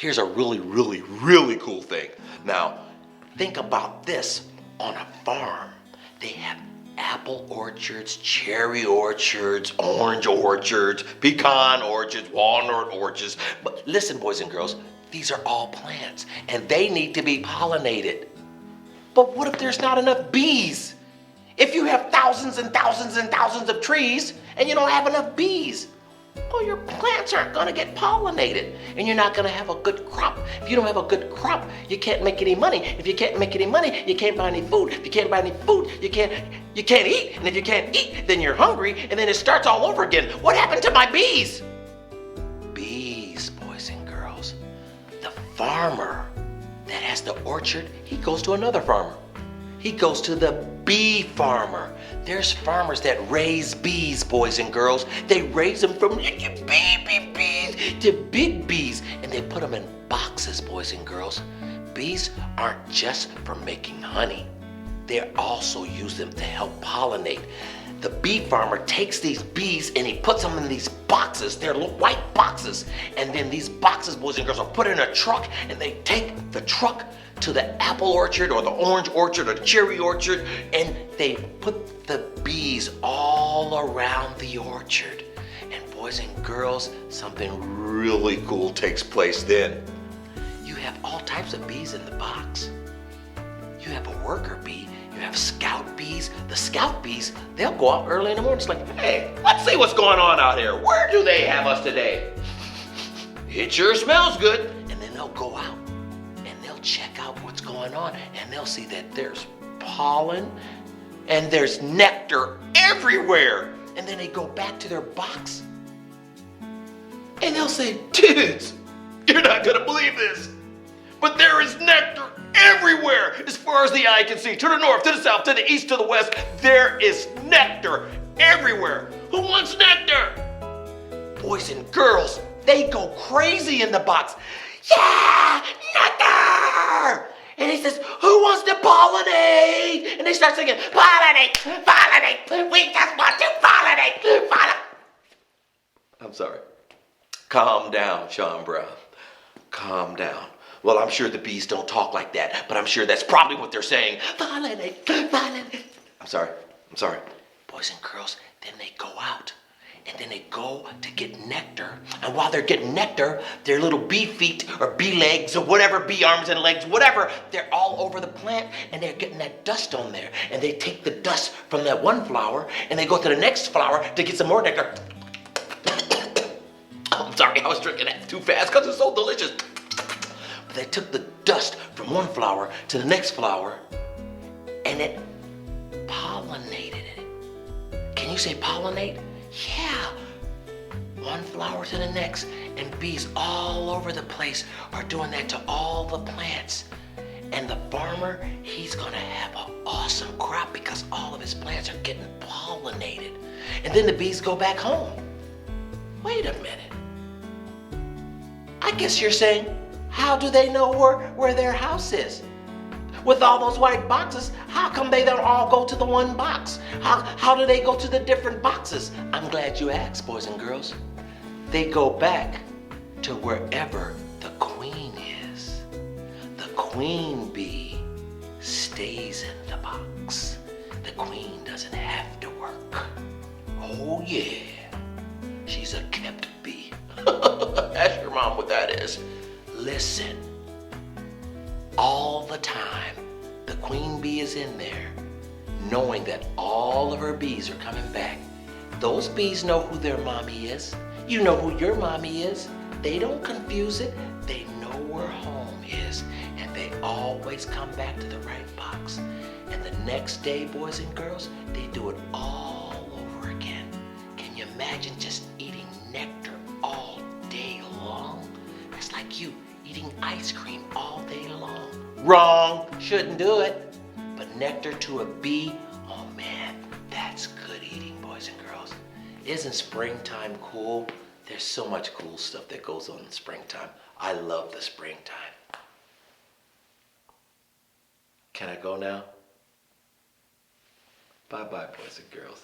Here's a really cool thing. Now, think about this on a farm. They have apple orchards, cherry orchards, orange orchards, pecan orchards, walnut orchards. But listen, boys and girls, these are all plants and they need to be pollinated. But what if there's not enough bees? If you have thousands and thousands and thousands of trees and you don't have enough bees, well, your plants aren't going to get pollinated and you're not going to have a good crop. If you don't have a good crop, you can't make any money. If you can't make any money, you can't buy any food. If you can't buy any food, you can't eat. And if you can't eat, then you're hungry and then it starts all over again. What happened to my bees? Bees, boys and girls. The farmer that has the orchard, he goes to another farmer. He goes to the bee farmer. There's farmers that raise bees, boys and girls. They raise them from little baby bees to big bees, and they put them in boxes, boys and girls. Bees aren't just for making honey. They also use them to help pollinate. The bee farmer takes these bees and he puts them in these boxes. They're little white boxes. And then these boxes, boys and girls, are put in a truck, and they take the truck to the apple orchard or the orange orchard or the cherry orchard, and they put the bees all around the orchard. And boys and girls, something really cool takes place then. You have all types of bees in the box. You have a worker bee, you have scout bees. The scout bees, they'll go out early in the morning. It's like, hey, let's see what's going on out here. Where do they have us today? It sure smells good. And then they'll go out and they'll check out what's going on, and they'll see that there's pollen and there's nectar everywhere. And then they go back to their box and they'll say, dudes, you're not gonna believe this, but there is nectar everywhere as far as the eye can see. To the north, to the south, to the east, to the west, there is nectar everywhere. Who wants nectar? Boys and girls, they go crazy in the box. Yeah, nectar! And he says, who wants to pollinate? And they start singing, pollinate, pollinate, we just want to pollinate, pollinate. I'm sorry. Calm down, Sean Brown. Calm down. Well, I'm sure the bees don't talk like that, but I'm sure that's probably what they're saying. Pollinate, pollinate. I'm sorry. Boys and girls, then they go out. And then they go to get nectar. And while they're getting nectar, their little bee feet or bee legs or whatever, bee arms and legs, whatever, they're all over the plant and they're getting that dust on there. And they take the dust from that one flower and they go to the next flower to get some more nectar. Oh, I'm sorry, I was drinking that too fast because it's so delicious. But they took the dust from one flower to the next flower and it pollinated it. Can you say pollinate? Yeah, one flower to the next, and bees all over the place are doing that to all the plants. And the farmer, he's gonna have an awesome crop because all of his plants are getting pollinated. And then the bees go back home. Wait a minute. I guess you're saying, how do they know where their house is? With all those white boxes, how come they don't all go to the one box? How do they go to the different boxes? I'm glad you asked, boys and girls. They go back to wherever the queen is. The queen bee stays in the box. The queen doesn't have to work. Oh yeah, she's a kept bee. Ask your mom what that is. Listen. All the time, the queen bee is in there, knowing that all of her bees are coming back. Those bees know who their mommy is. You know who your mommy is. They don't confuse it. They know where home is, and they always come back to the right box. And the next day, boys and girls, they do it all over again. Can you imagine just eating nectar all day long? That's like you eating ice cream all day long. Wrong, shouldn't do it. But nectar to a bee, oh man, that's good eating, boys and girls. Isn't springtime cool? There's so much cool stuff that goes on in springtime. I love the springtime. Can I go now? Bye-bye, boys and girls.